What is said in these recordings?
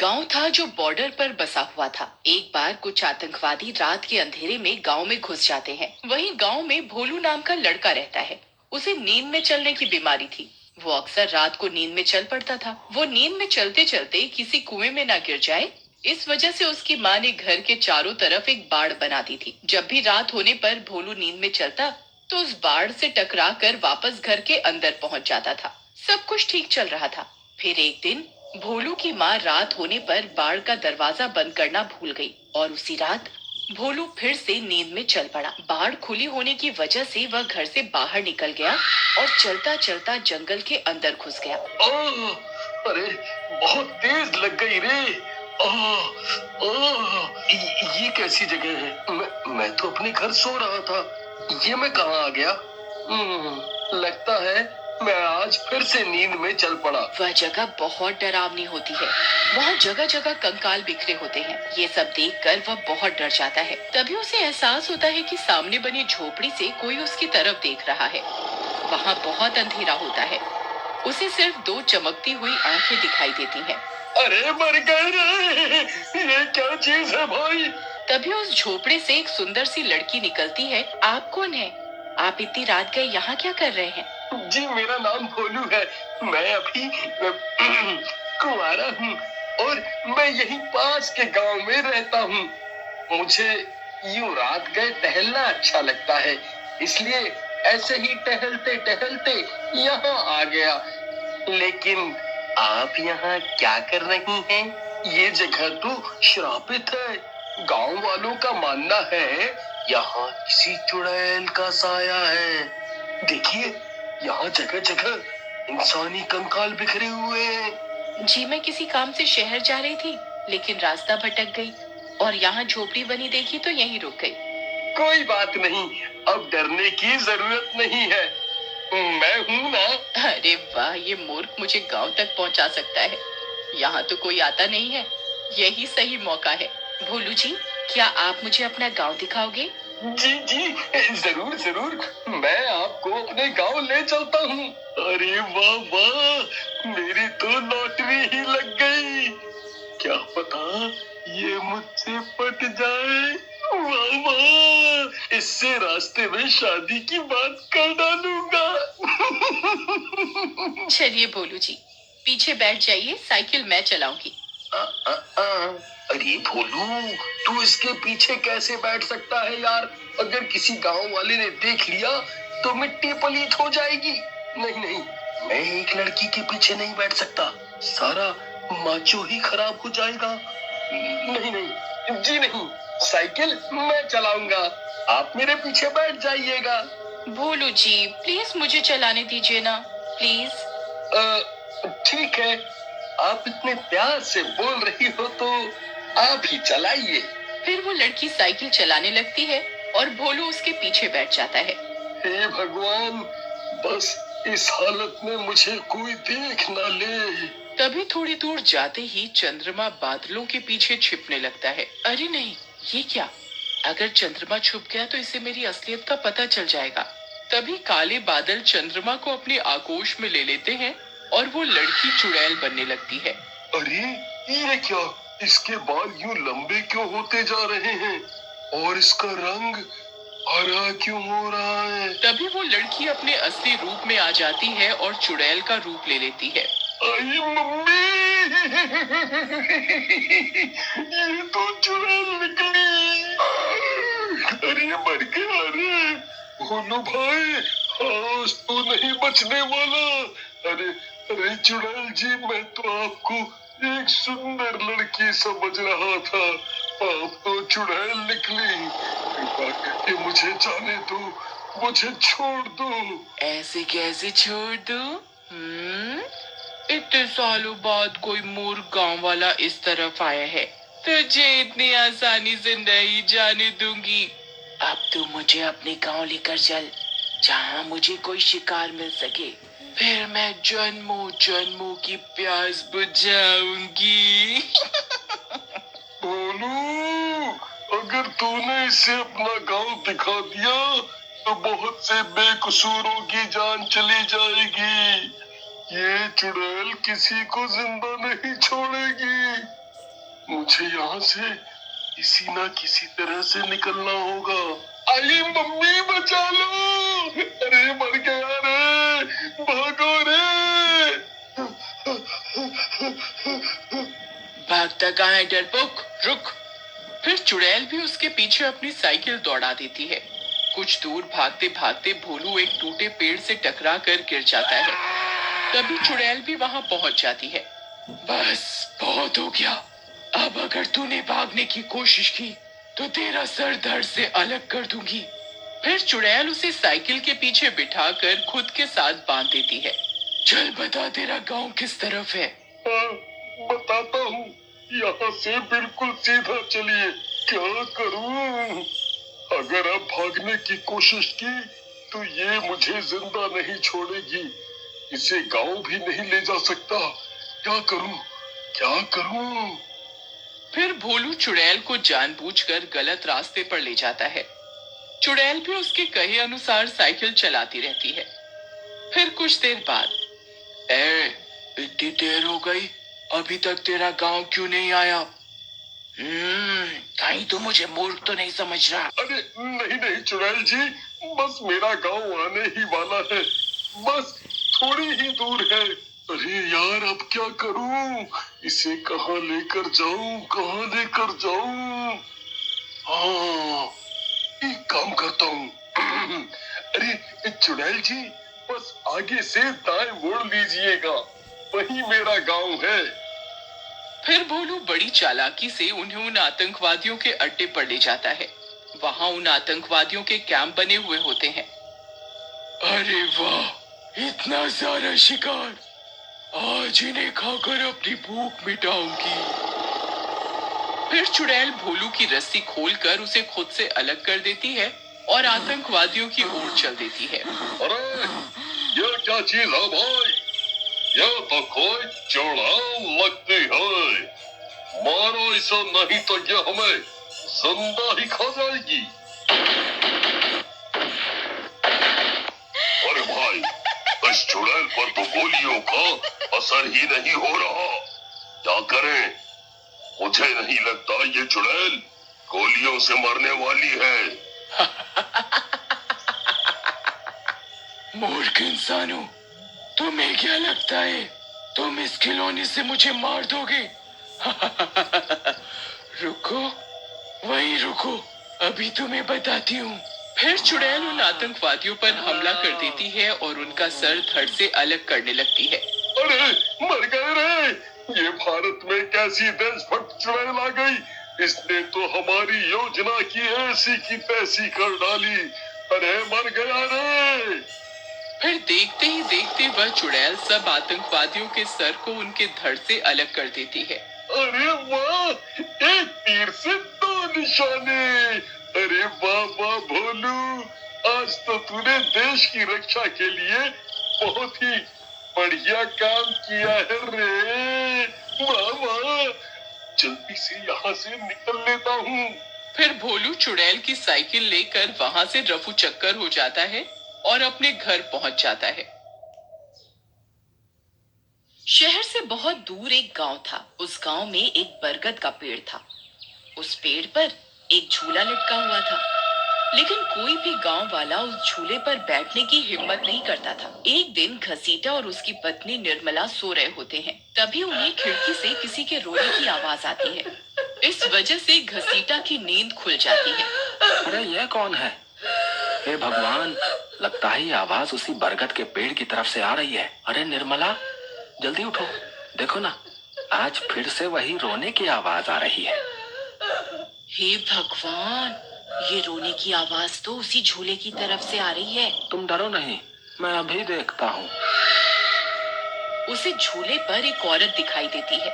गांव था जो बॉर्डर पर बसा हुआ था। एक बार कुछ आतंकवादी रात के अंधेरे में गांव में घुस जाते हैं। वहीं गांव में भोलू नाम का लड़का रहता है। उसे नींद में चलने की बीमारी थी। वो अक्सर रात को नींद में चल पड़ता था। वो नींद में चलते चलते किसी कुएं में ना गिर जाए, इस वजह से उसकी माँ ने घर के चारों तरफ एक बाड़ बना दी थी। जब भी रात होने पर भोलू नींद में चलता तो उस बाड़ से टकरा कर वापस घर के अंदर पहुंच जाता था। सब कुछ ठीक चल रहा था। फिर एक दिन भोलू की माँ रात होने पर बाड़ का दरवाजा बंद करना भूल गई और उसी रात भोलू फिर से नींद में चल पड़ा। बाड़ खुली होने की वजह से वह घर से बाहर निकल गया और चलता चलता जंगल के अंदर घुस गया। अरे बहुत तेज लग गई रे। ये कैसी जगह है? मैं तो अपने घर सो रहा था। ये मैं कहाँ आ गया? लगता है मैं आज फिर से नींद में चल पड़ा। वह जगह बहुत डरावनी होती है। वहाँ जगह जगह कंकाल बिखरे होते हैं। ये सब देखकर वह बहुत डर जाता है। तभी उसे एहसास होता है कि सामने बनी झोपड़ी से कोई उसकी तरफ देख रहा है। वहाँ बहुत अंधेरा होता है। उसे सिर्फ दो चमकती हुई आंखें दिखाई देती हैं। अरे मर गए रे! ये क्या चीज है भाई? तभी उस झोपड़े से एक सुंदर सी लड़की निकलती है। आप कौन है? आप इतनी रात गए यहाँ क्या कर रहे हैं? जी मेरा नाम भोलू है। मैं अभी कुंवारा हूँ और मैं यहीं पास के गांव में रहता हूँ। मुझे यूं रात गए टहलना अच्छा लगता है, इसलिए ऐसे ही टहलते टहलते यहाँ आ गया। लेकिन आप यहाँ क्या कर रही हैं? ये जगह तो श्रापित है। गांव वालों का मानना है यहाँ किसी चुड़ैल का साया है। देखिए यहाँ जगह जगह इंसानी कंकाल बिखरे हुए हैं। जी मैं किसी काम से शहर जा रही थी, लेकिन रास्ता भटक गई और यहाँ झोपड़ी बनी देखी तो यहीं रुक गई। कोई बात नहीं, अब डरने की जरूरत नहीं है। मैं हूँ ना। अरे वाह, ये मूर्ख मुझे गांव तक पहुंचा सकता है। यहाँ तो कोई आता नहीं है। यही सही मौका है। भोलू जी, क्या आप मुझे अपना गांव दिखाओगे? जी जी, जरूर जरूर, मैं आपको अपने गांव ले चलता हूँ। अरे वाह वाह, मेरी तो लॉटरी ही लग गई। क्या पता ये मुझसे पट जाए। वाह वाह, इससे रास्ते में शादी की बात कर डालूंगा। चलिए भोलू जी, पीछे बैठ जाइए, साइकिल मैं चलाऊंगी। अरे भोलू, तू इसके पीछे कैसे बैठ सकता है यार? अगर किसी गांव वाले ने देख लिया तो मिट्टी पलीत हो जाएगी। नहीं नहीं, मैं एक लड़की के पीछे नहीं बैठ सकता। सारा माचो ही खराब हो जाएगा। नहीं नहीं, जी नहीं, साइकिल मैं चलाऊंगा, आप मेरे पीछे बैठ जाइएगा। भोलू जी, प्लीज मुझे चलाने दीजिए ना, प्लीज। ठीक है, आप इतने प्यार से बोल रही हो तो आप ही चलाइए। फिर वो लड़की साइकिल चलाने लगती है और भोलू उसके पीछे बैठ जाता है। हे भगवान, बस इस हालत में मुझे कोई देख ना ले। तभी थोड़ी दूर जाते ही चंद्रमा बादलों के पीछे छिपने लगता है। अरे नहीं, ये क्या? अगर चंद्रमा छुप गया तो इसे मेरी असलियत का पता चल जाएगा। तभी काले बादल चंद्रमा को अपने आगोश में ले लेते हैं और वो लड़की चुड़ैल बनने लगती है। अरे ये क्या? इसके बाल यूं लंबे क्यों होते जा रहे हैं और इसका रंग हरा क्यों हो रहा है? तभी वो लड़की अपने असली रूप में आ जाती है और चुड़ैल का रूप ले लेती है। आई मम्मी, ये तो चुड़ैल निकली। अरे मर गया रे भोलू भाई, आज तो नहीं बचने वाला। अरे अरे चुड़ैल जी, मैं तो आपको एक सुंदर लड़की समझ रहा था, आप तो चुड़ैल निकली। कृपा करके मुझे जाने दो, मुझे छोड़ दो। ऐसे कैसे छोड़ दूं? इतने सालों बाद कोई मूर्ख गांव वाला इस तरफ आया है। तुझे इतनी आसानी से नहीं जाने दूंगी। अब तू मुझे अपने गांव लेकर चल, जहां मुझे कोई शिकार मिल सके। फिर मैं जन्मों जन्मों की प्यास बुझाऊंगी। बोलू, अगर तूने इसे अपना गांव दिखा दिया तो बहुत से बेकसूरों की जान चली जाएगी। ये चुड़ैल किसी को जिंदा नहीं छोड़ेगी। मुझे यहाँ से किसी ना किसी तरह से निकलना होगा। आई मम्मी बचा लो, अरे मर गया रे, भागो रे। भागता कहाँ है डरपोक, रुक। फिर चुड़ैल भी उसके पीछे अपनी साइकिल दौड़ा देती है। कुछ दूर भागते भागते भोलू एक टूटे पेड़ से टकरा कर गिर जाता है। तभी चुड़ैल भी वहां पहुंच जाती है। बस बहुत हो गया, अब अगर तूने भागने की कोशिश की तो तेरा सर धड़ से अलग कर दूंगी। फिर चुड़ैल उसे साइकिल के पीछे बिठाकर खुद के साथ बांध देती है। चल बता, तेरा गांव किस तरफ है? हाँ, बताता हूँ, यहाँ से बिल्कुल सीधा चलिए। क्या करूँ? अगर अब भागने की कोशिश की तो ये मुझे जिंदा नहीं छोड़ेगी। इसे गांव भी नहीं ले जा सकता। क्या करूँ, क्या करूँ? फिर भोलू चुड़ैल को जानबूझकर गलत रास्ते पर ले जाता है। चुड़ैल भी उसके कहे अनुसार साइकिल चलाती रहती है। फिर कुछ देर बाद, इतनी देर हो गई, अभी तक तेरा गांव क्यों नहीं आया? कहीं तो मुझे मूर्ख तो नहीं समझ रहा? अरे नहीं नहीं चुड़ैल जी, बस मेरा गांव आने ही वाला है, बस थोड़ी ही दूर है। अरे यार अब क्या करूं? इसे कहाँ लेकर जाऊं, कहाँ लेकर जाऊं? हाँ, एक काम करता हूँ। अरे चुड़ैल जी, बस आगे से दाएं मोड़ लीजिएगा, वही मेरा गांव है। फिर भोलू बड़ी चालाकी से उन्हें उन आतंकवादियों के अड्डे पर ले जाता है। वहां उन आतंकवादियों के कैंप बने हुए होते हैं। अरे वाह, इतना सारा शिकार, आज इन्हें खाकर अपनी भूख मिटाऊंगी। फिर चुड़ैल भोलू की रस्सी खोलकर उसे खुद से अलग कर देती है और आतंकवादियों की ओर चल देती है। अरे ये क्या चीज है भाई? ये तो कोई चुड़ैल लगती है। मारो इसे, नहीं तो ये हमें जिंदा ही खा जाएगी। अरे भाई, इस चुड़ैल पर तो गोलियों का असर ही नहीं हो रहा। क्या करें? मुझे नहीं लगता ये चुड़ैल गोलियों से मरने वाली है। मूर्ख इंसानों, तुम्हें क्या लगता है तुम इस खिलौने से मुझे मार दोगे? रुको, वहीं रुको, अभी तुम्हें बताती हूँ। फिर चुड़ैल उन आतंकवादियों पर हमला कर देती है और उनका सर धड़ से अलग करने लगती है। अरे मर गए रे! ये भारत में कैसी देशभक्त चुड़ैल आ गई? इसने तो हमारी योजना की ऐसी की तैसी कर डाली। अरे मर गया रे! फिर देखते ही देखते वह चुड़ैल सब आतंकवादियों के सर को उनके धड़ से अलग कर देती है। अरे वाह, एक तीर से दो निशाने। अरे वाह वाह भोलू, आज तो तूने देश की रक्षा के लिए बहुत ही बढ़िया काम किया है रे। वाह वाह, जल्दी से यहाँ से निकल लेता हूँ। फिर भोलू चुड़ैल की साइकिल लेकर वहां से रफू चक्कर हो जाता है और अपने घर पहुंच जाता है। शहर से बहुत दूर एक गांव था। उस गांव में एक बरगद का पेड़ था। उस पेड़ पर एक झूला लटका हुआ था, लेकिन कोई भी गांव वाला उस झूले पर बैठने की हिम्मत नहीं करता था। एक दिन घसीटा और उसकी पत्नी निर्मला सो रहे होते हैं। तभी उन्हें खिड़की से किसी के रोने की आवाज आती है। इस वजह से घसीटा की नींद खुल जाती है। अरे ये कौन है? हे भगवान, लगता है ये आवाज उसी बरगद के पेड़ की तरफ से आ रही है। अरे निर्मला, जल्दी उठो, देखो ना, आज फिर से वही रोने की आवाज आ रही है। हे भगवान, ये रोने की आवाज तो उसी झूले की तरफ से आ रही है। तुम डरो नहीं, मैं अभी देखता हूँ। उसे झूले पर एक औरत दिखाई देती है।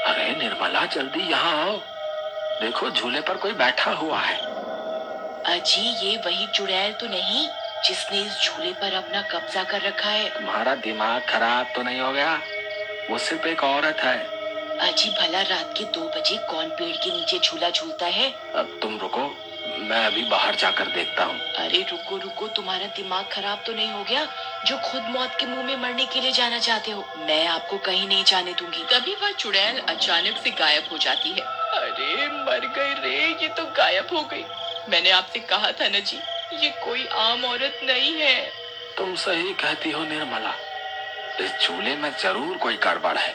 अरे निर्मला, जल्दी यहाँ आओ, देखो झूले पर कोई बैठा हुआ है। अजी, ये वही चुड़ैल तो नहीं जिसने इस झूले पर अपना कब्जा कर रखा है? तुम्हारा दिमाग खराब तो नहीं हो गया? वो सिर्फ एक औरत है। अजी, भला रात के 2 बजे कौन पेड़ के नीचे झूला झूलता है? अब तुम रुको, मैं अभी बाहर जाकर देखता हूँ। अरे रुको रुको, तुम्हारा दिमाग खराब तो नहीं हो गया जो खुद मौत के मुंह में मरने के लिए जाना चाहते हो? मैं आपको कहीं नहीं जाने दूंगी। तभी वह चुड़ैल अचानक से गायब हो जाती है। अरे मर गई रे, ये तो गायब हो गई। मैंने आपसे कहा था ना जी, ये कोई आम औरत नहीं है। तुम सही कहती हो निर्मला, इस झूले में जरूर कोई गड़बड़ है,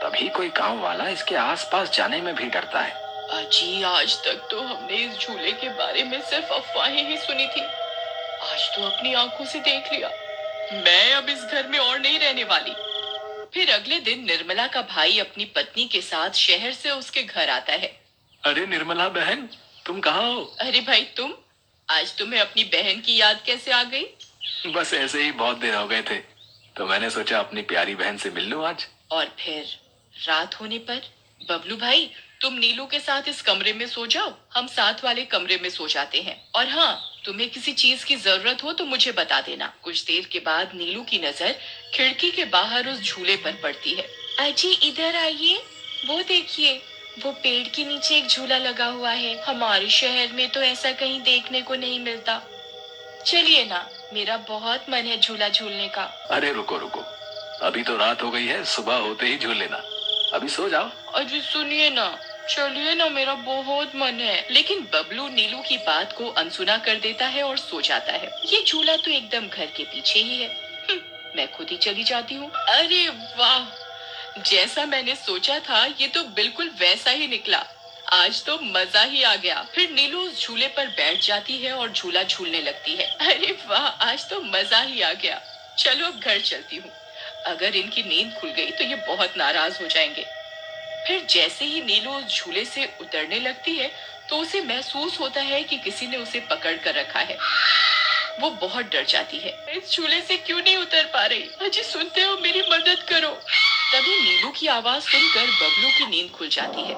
तभी कोई गांव वाला इसके आसपास जाने में भी डरता है। अजी, आज तक तो हमने इस झूले के बारे में सिर्फ अफवाहें ही सुनी थी, आज तो अपनी आंखों से देख लिया। मैं अब इस घर में और नहीं रहने वाली। फिर अगले दिन निर्मला का भाई अपनी पत्नी के साथ शहर से उसके घर आता है। अरे निर्मला बहन, तुम कहाँ हो? अरे भाई तुम, आज तुम्हें अपनी बहन की याद कैसे आ गई? बस ऐसे ही बहुत दिन हो गए थे, तो मैंने सोचा अपनी प्यारी बहन से मिल लूं आज। और फिर रात होने पर, बबलू भाई तुम नीलू के साथ इस कमरे में सो जाओ, हम साथ वाले कमरे में सो जाते हैं। और हाँ, तुम्हें किसी चीज की जरूरत हो तो मुझे बता देना। कुछ देर के बाद नीलू की नजर खिड़की के बाहर उस झूले पर पड़ती है। अजी इधर आइए, वो देखिए, वो पेड़ के नीचे एक झूला लगा हुआ है। हमारे शहर में तो ऐसा कहीं देखने को नहीं मिलता। चलिए ना, मेरा बहुत मन है झूला झूलने का। अरे रुको रुको, अभी तो रात हो गई है, सुबह होते ही झूल लेना। अभी सो जाओ। अजी सुनिए ना, चलिए ना, मेरा बहुत मन है। लेकिन बबलू नीलू की बात को अनसुना कर देता है और सो जाता है। ये झूला तो एकदम घर के पीछे ही है, मैं खुद ही चली जाती हूँ। अरे वाह, जैसा मैंने सोचा था ये तो बिल्कुल वैसा ही निकला। आज तो मजा ही आ गया। फिर नीलू उस झूले पर बैठ जाती है और झूला झूलने लगती है। अरे वाह, आज तो मजा ही आ गया। चलो अब घर चलती हूँ, अगर इनकी नींद खुल गई तो ये बहुत नाराज हो जाएंगे। फिर जैसे ही नीलू उस झूले से उतरने लगती है तो उसे महसूस होता है कि किसी ने उसे पकड़ कर रखा है। वो बहुत डर जाती है, इस झूले से क्यों नहीं उतर पा रही? अजी सुनते हो, मेरी मदद करो। तभी नीलू की आवाज सुनकर बबलू की नींद खुल जाती है।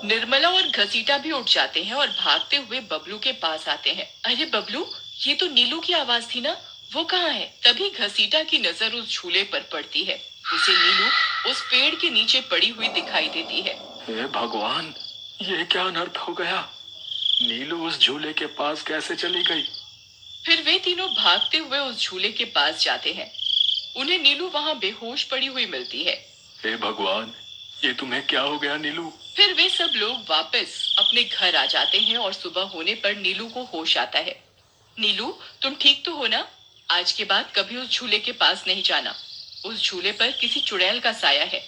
निर्मला और घसीटा भी उठ जाते हैं और भागते हुए बबलू के पास आते हैं। अरे बबलू, ये तो नीलू की आवाज थी ना, वो कहाँ है? तभी घसीटा की नजर उस झूले पर पड़ती है। उसे नीलू उस पेड़ के नीचे पड़ी हुई दिखाई देती है। हे भगवान, ये क्या अनर्थ हो गया? नीलू उस झूले के पास कैसे चली गई? फिर वे तीनों भागते हुए उस झूले के पास जाते हैं। उन्हें नीलू वहाँ बेहोश पड़ी हुई मिलती है। हे भगवान, ये तुम्हें क्या हो गया नीलू? फिर वे सब लोग वापस अपने घर आ जाते हैं और सुबह होने पर नीलू को होश आता है। नीलू, तुम ठीक तो हो ना? आज के बाद कभी उस झूले के पास नहीं जाना, उस झूले पर किसी चुड़ैल का साया है।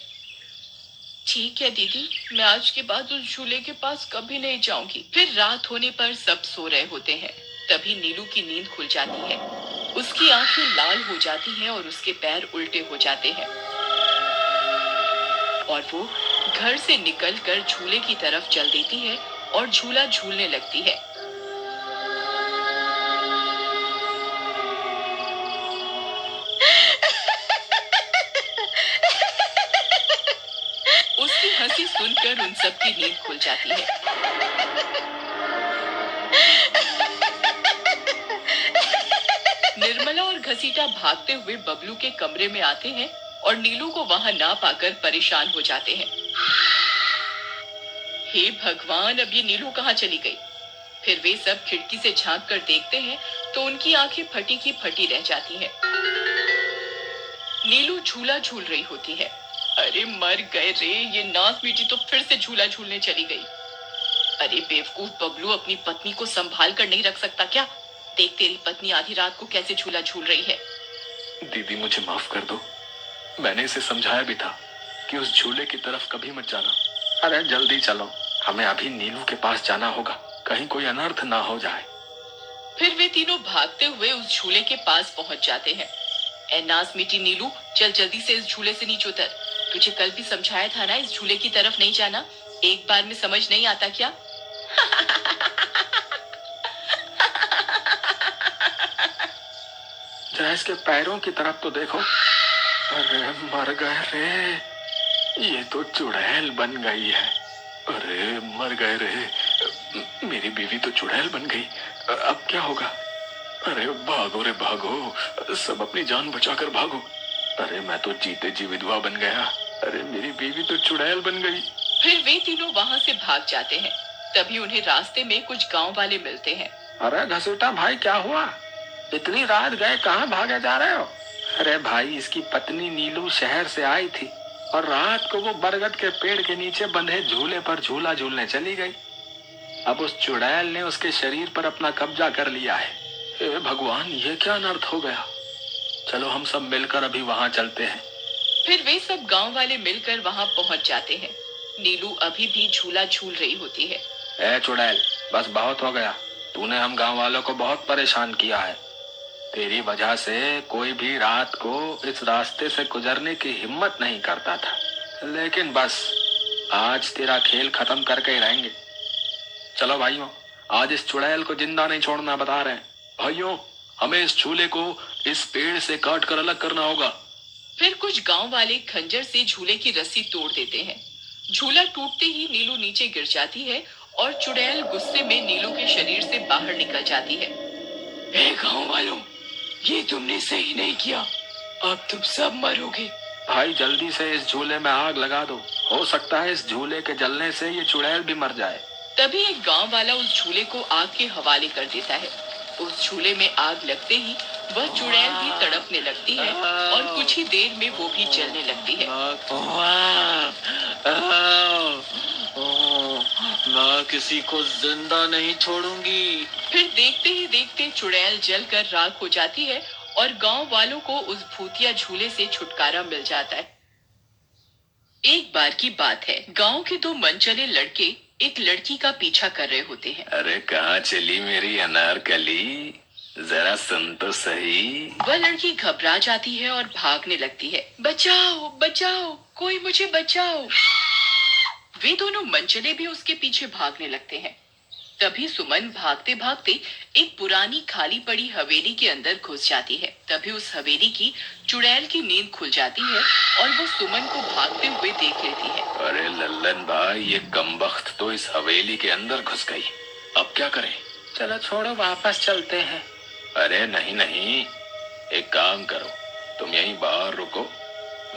ठीक है दीदी, मैं आज के बाद उस झूले के पास कभी नहीं जाऊंगी। फिर रात होने पर सब सो रहे होते हैं। तभी नीलू की नींद खुल जाती है। उसकी आंखें लाल हो जाती हैं और उसके पैर उल्टे हो जाते हैं और वो घर से निकलकर झूले की तरफ चल देती है और झूला झूलने लगती है। उसकी हंसी सुनकर उन सबकी नींद खुल जाती है। निर्मला और घसीटा भागते हुए बबलू के कमरे में आते हैं और नीलू को वहां ना पाकर परेशान हो जाते हैं। हे भगवान, अब ये नीलू कहाँ चली गई? फिर वे सब खिड़की से झांक कर देखते हैं तो उनकी आंखें फटी की फटी रह जाती हैं। नीलू झूला झूल रही होती है। अरे मर गए रे, ये नाक मीठी तो फिर से झूला झूलने चली गई। अरे बेवकूफ बबलू, अपनी पत्नी को संभाल कर नहीं रख सकता क्या? देख तेरी पत्नी आधी रात को कैसे झूला झूल रही है। दीदी मुझे माफ कर दो, मैंने इसे समझाया भी था कि उस झूले की तरफ कभी मत जाना। अरे जल्दी चलो, हमें अभी नीलू के पास जाना होगा, कहीं कोई अनर्थ ना हो जाए। फिर वे तीनों भागते हुए उस झूले के पास पहुंच जाते हैं। ए नास मीठी नीलू, चल जल्दी से इस झूले से नीचे उतर। तुझे कल भी समझाया था ना, इस झूले की तरफ नहीं जाना। एक बार में समझ नहीं आता क्या? जरा इसके पैरों की तरफ तो देखो। अरे मर गए रे, ये तो चुड़ैल बन गई है। अरे मर गए रे, मेरी बीवी तो चुड़ैल बन गई, अब क्या होगा? अरे भागो रे भागो, सब अपनी जान बचाकर भागो। अरे मैं तो जीते जी विधवा बन गया, अरे मेरी बीवी तो चुड़ैल बन गई। फिर वे तीनों वहां से भाग जाते हैं। तभी उन्हें रास्ते में कुछ गांव वाले मिलते हैं। अरे घसीटा भाई, क्या हुआ? इतनी रात गए कहाँ भागे जा रहे हो? अरे भाई, इसकी पत्नी नीलू शहर से आई थी, और रात को वो बरगद के पेड़ के नीचे बंधे झूले पर झूला झूलने चली गई। अब उस चुड़ैल ने उसके शरीर पर अपना कब्जा कर लिया है। हे भगवान, ये क्या अनर्थ हो गया। चलो हम सब मिलकर अभी वहां चलते हैं। फिर वे सब गांव वाले मिलकर वहां पहुंच जाते हैं। नीलू अभी भी झूला झूल रही होती है। ए चुड़ैल, बस बहुत हो गया। तूने हम गांव वालों को बहुत परेशान किया है। तेरी वजह से कोई भी रात को इस रास्ते से गुजरने की हिम्मत नहीं करता था। लेकिन बस आज तेरा खेल खत्म करके ही रहेंगे। चलो भाइयों, आज इस चुड़ैल को जिंदा नहीं छोड़ना बता रहे हैं। भाइयों, हमें इस झूले को इस पेड़ से काट कर अलग करना होगा। फिर कुछ गांव वाले खंजर से झूले की रस्सी तोड़ देते हैं। झूला टूटते ही नीलू नीचे गिर जाती है और चुड़ैल गुस्से में नीलू के शरीर से बाहर निकल जाती है। ए गांव वालों, ये तुमने सही नहीं किया। अब तुम सब मरोगे। भाई जल्दी से इस झूले में आग लगा दो। हो सकता है इस झूले के जलने से ये चुड़ैल भी मर जाए। तभी एक गांव वाला उस झूले को आग के हवाले कर देता है। उस झूले में आग लगते ही वह चुड़ैल भी तड़पने लगती है और कुछ ही देर में वो भी जलने लगती है। मैं किसी को जिंदा नहीं छोड़ूंगी। फिर देखते ही देखते चुड़ैल जलकर राख हो जाती है और गांव वालों को उस भूतिया झूले से छुटकारा मिल जाता है। एक बार की बात है, गांव के दो मनचले लड़के एक लड़की का पीछा कर रहे होते हैं। अरे कहाँ चली मेरी अनारकली, जरा सुन तो सही। वह लड़की घबरा जाती है और भागने लगती है। बचाओ बचाओ, कोई मुझे बचाओ। वे दोनों मनचले भी उसके पीछे भागने लगते हैं। तभी सुमन भागते भागते एक पुरानी खाली पड़ी हवेली के अंदर घुस जाती है। तभी उस हवेली की चुड़ैल की नींद खुल जाती है और वो सुमन को भागते हुए देख लेती है। अरे लल्लन भाई, ये कमबख्त तो इस हवेली के अंदर घुस गई। अब क्या करें? चलो छोड़ो, वापस चलते हैं। अरे नहीं नहीं, एक काम करो, तुम यहीं बाहर रुको,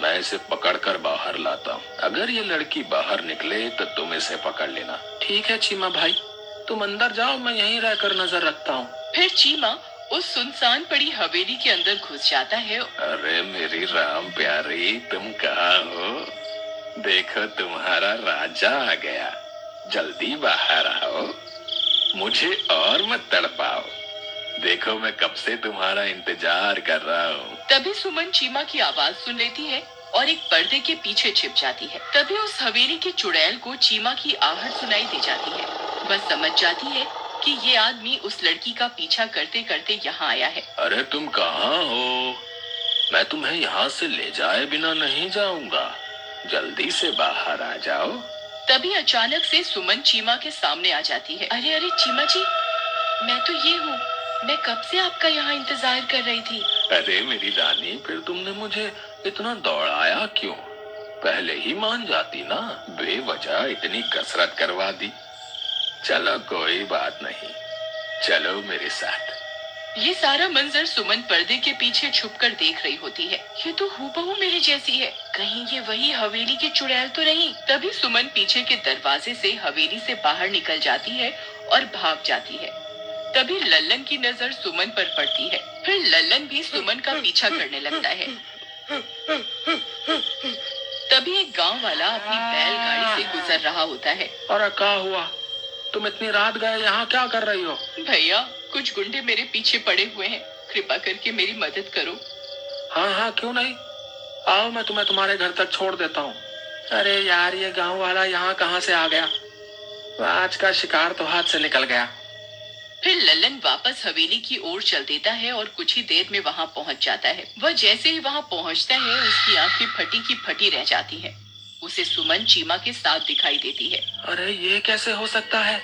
मैं इसे पकड़कर बाहर लाता हूँ। अगर ये लड़की बाहर निकले तो तुम इसे पकड़ लेना। ठीक है चीमा भाई, तुम अंदर जाओ, मैं यहीं रहकर नजर रखता हूँ। फिर चीमा उस सुनसान पड़ी हवेली के अंदर घुस जाता है। अरे मेरी राम प्यारी, तुम कहाँ हो? देखो तुम्हारा राजा आ गया, जल्दी बाहर आओ, मुझे और मत तड़पाओ। देखो मैं कब से तुम्हारा इंतजार कर रहा हूँ। तभी सुमन चीमा की आवाज सुन लेती है और एक पर्दे के पीछे छिप जाती है। तभी उस हवेली के चुड़ैल को चीमा की आहट सुनाई दे जाती है। वह समझ जाती है कि ये आदमी उस लड़की का पीछा करते करते यहाँ आया है। अरे तुम कहाँ हो? मैं तुम्हें यहाँ से ले जाए बिना नहीं जाऊंगा, जल्दी से बाहर आ जाओ। तभी अचानक से सुमन चीमा के सामने आ जाती है। अरे अरे चीमा जी, मैं तो ये हूँ, मैं कब से आपका यहाँ इंतजार कर रही थी। अरे मेरी रानी, फिर तुमने मुझे इतना दौड़ाया क्यों? पहले ही मान जाती ना, बेवजह इतनी कसरत करवा दी। चलो कोई बात नहीं, चलो मेरे साथ। ये सारा मंजर सुमन पर्दे के पीछे छुपकर देख रही होती है। ये तो हूबहू मेरे जैसी है, कहीं ये वही हवेली की चुड़ैल तो नहीं। तभी सुमन पीछे के दरवाजे से हवेली से बाहर निकल जाती है और भाग जाती है। तभी लल्लन की नजर सुमन पर पड़ती है। फिर लल्लन भी सुमन का पीछा करने लगता है। तभी एक गांव वाला अपनी बैलगाड़ी से गुजर रहा होता है। और क्या हुआ? तुम इतनी रात गए यहाँ क्या कर रही हो? भैया, कुछ गुंडे मेरे पीछे पड़े हुए हैं, कृपा करके मेरी मदद करो। हाँ हाँ क्यों नहीं, आओ मैं तुम्हें तुम्हारे घर तक छोड़ देता हूँ। अरे यार, ये गांव वाला यहाँ कहाँ से आ गया? आज का शिकार तो हाथ से निकल गया। फिर लल्लन वापस हवेली की ओर चल देता है और कुछ ही देर में वहाँ पहुँच जाता है। वह जैसे ही वहाँ पहुँचता है, उसकी आंखें फटी की फटी रह जाती हैं। उसे सुमन चीमा के साथ दिखाई देती है। अरे ये कैसे हो सकता है?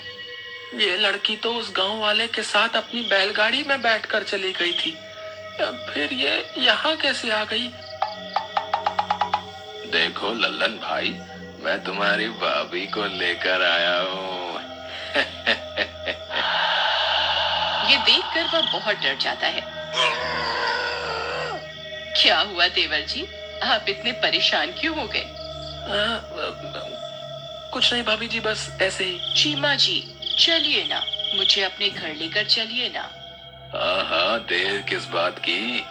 ये लड़की तो उस गांव वाले के साथ अपनी बैलगाड़ी में बैठकर चली गई थी, फिर ये यहाँ कैसे आ गई? देखो लल्लन भाई, मैं तुम्हारी भाभी को लेकर आया हूँ। ये देखकर वह बहुत डर जाता है। क्या हुआ देवर जी, आप इतने परेशान क्यों हो गए? कुछ नहीं भाभी जी, बस ऐसे ही। चीमा जी, चलिए ना, मुझे अपने घर लेकर चलिए ना। हाँ हाँ, देर किस बात की,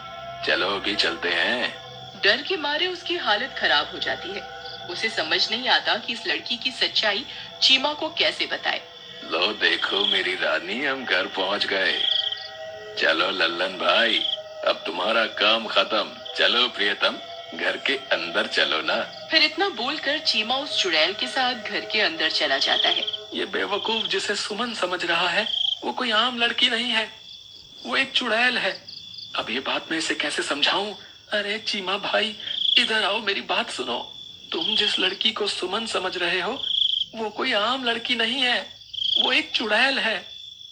चलो अभी चलते हैं। डर के मारे उसकी हालत खराब हो जाती है। उसे समझ नहीं आता कि इस लड़की की सच्चाई चीमा को कैसे बताए। लो देखो मेरी रानी, हम घर पहुंच गए। चलो लल्लन भाई, अब तुम्हारा काम खत्म। चलो प्रियतम, घर के अंदर चलो ना। फिर इतना बोलकर चीमा उस चुड़ैल के साथ घर के अंदर चला जाता है। ये बेवकूफ जिसे सुमन समझ रहा है, वो कोई आम लड़की नहीं है, वो एक चुड़ैल है। अब ये बात मैं इसे कैसे समझाऊं? अरे चीमा भाई, इधर आओ, मेरी बात सुनो। तुम जिस लड़की को सुमन समझ रहे हो, वो कोई आम लड़की नहीं है, वो एक चुड़ैल है।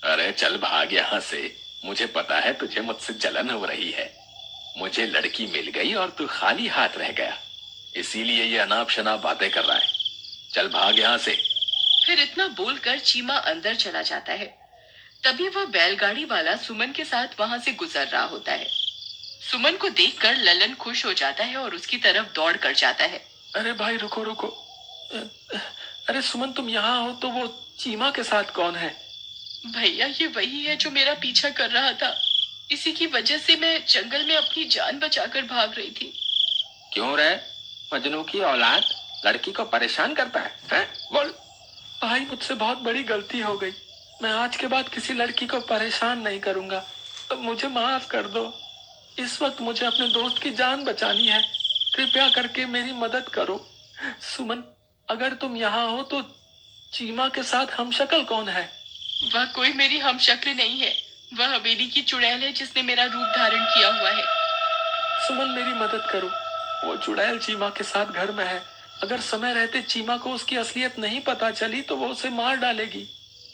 अरे चल भाग यहाँ से, मुझे पता है तुझे मुझसे जलन हो रही है। मुझे लड़की मिल गई और तू खाली हाथ रह गया, इसीलिए ये अनाप शनाप बातें कर रहा है। चल भाग यहाँ से। फिर इतना बोलकर चीमा अंदर चला जाता है। तभी वह बैलगाड़ी वाला सुमन के साथ वहां से गुजर रहा होता है। सुमन को देखकर ललन खुश हो जाता है और उसकी तरफ दौड़ कर जाता है। अरे भाई रुको रुको, अरे सुमन तुम यहाँ हो तो वो चीमा के साथ कौन है? भैया, ये वही है जो मेरा पीछा कर रहा था। इसी की वजह से मैं जंगल में अपनी जान बचाकर भाग रही थी। क्यों रे, मजनू की औलाद लड़की को परेशान करता है? बोल। भाई मुझसे बहुत बड़ी गलती हो गई, मैं आज के बाद किसी लड़की को परेशान नहीं करूंगा, अब मुझे माफ कर दो। इस वक्त मुझे अपने दोस्त की जान बचानी है, कृपया करके मेरी मदद करो। सुमन, अगर तुम यहाँ हो तो चीमा के साथ हमशक्ल कौन है? वह कोई मेरी हमशक्ल नहीं है, वह हवेली की चुड़ैल है जिसने मेरा रूप धारण किया हुआ है। सुमन मेरी मदद करो, वो चुड़ैल चीमा के साथ घर में है। अगर समय रहते चीमा को उसकी असलियत नहीं पता चली तो वो उसे मार डालेगी।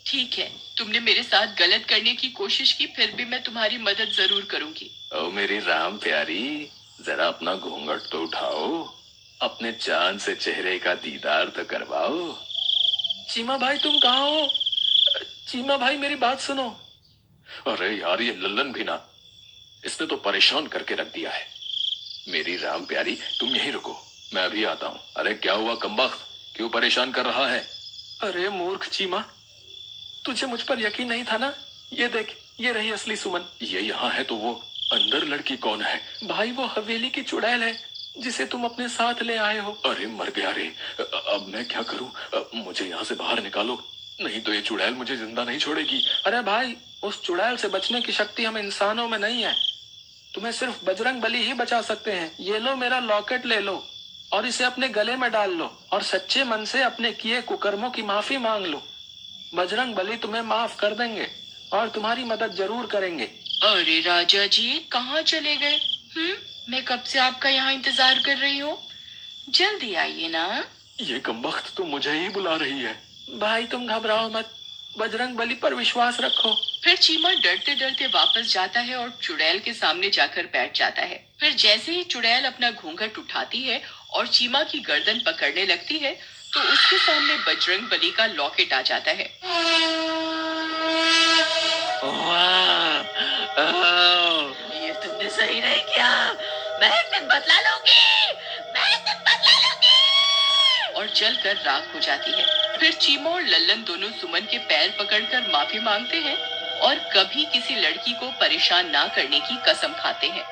ठीक है, तुमने मेरे साथ गलत करने की कोशिश की, फिर भी मैं तुम्हारी मदद जरूर करूंगी। ओ मेरी राम प्यारी, जरा अपना घूंघट तो उठाओ, अपने चांद से चेहरे का दीदार तो करवाओ। चीमा भाई तुम कहाँ हो? चीमा भाई मेरी बात सुनो। अरे यार ये लल्लन भी ना, इसने तो परेशान करके रख दिया है। मेरी राम प्यारी तुम यहीं रुको, मैं अभी आता हूँ। अरे क्या हुआ कमबख्त, क्यों परेशान कर रहा है? अरे मूर्ख चीमा, तुझे मुझ पर यकीन नहीं था ना? ये देख, ये रही असली सुमन। ये यहाँ है तो वो अंदर लड़की कौन है? भाई वो हवेली की चुड़ैल है जिसे तुम अपने साथ ले आए हो। अरे मर गया रे, अब मैं क्या करूं? मुझे यहाँ से बाहर निकालो, नहीं तो ये चुड़ैल मुझे जिंदा नहीं छोड़ेगी। अरे भाई, उस चुड़ैल से बचने की शक्ति हम इंसानों में नहीं है, तुम्हें सिर्फ बजरंग बली ही बचा सकते हैं। ये लो मेरा लॉकेट ले लो और इसे अपने गले में डाल लो और सच्चे मन से अपने किए कुकर्मों की माफी मांग लो। बजरंग बली तुम्हें माफ कर देंगे और तुम्हारी मदद जरूर करेंगे। अरे राजा जी, कहाँ चले गए? मैं कब से आपका यहाँ इंतजार कर रही हूँ, जल्दी आइए ना। ये कमबख्त तो मुझे ही बुला रही है। भाई तुम घबराओ मत, बजरंग बली पर विश्वास रखो। फिर चीमा डरते डरते वापस जाता है और चुड़ैल के सामने जाकर बैठ जाता है। फिर जैसे ही चुड़ैल अपना घूंघट उठाती है और चीमा की गर्दन पकड़ने लगती है तो उसके सामने बजरंग बली का लॉकेट आ जाता है। ये तुमने सही नहीं किया, मैं एक दिन बदला लूंगी, मैं एक दिन बदला लूंगी। और जलकर राख हो जाती है। फिर चीमा और लल्लन दोनों सुमन के पैर पकड़कर माफी मांगते हैं और कभी किसी लड़की को परेशान ना करने की कसम खाते हैं।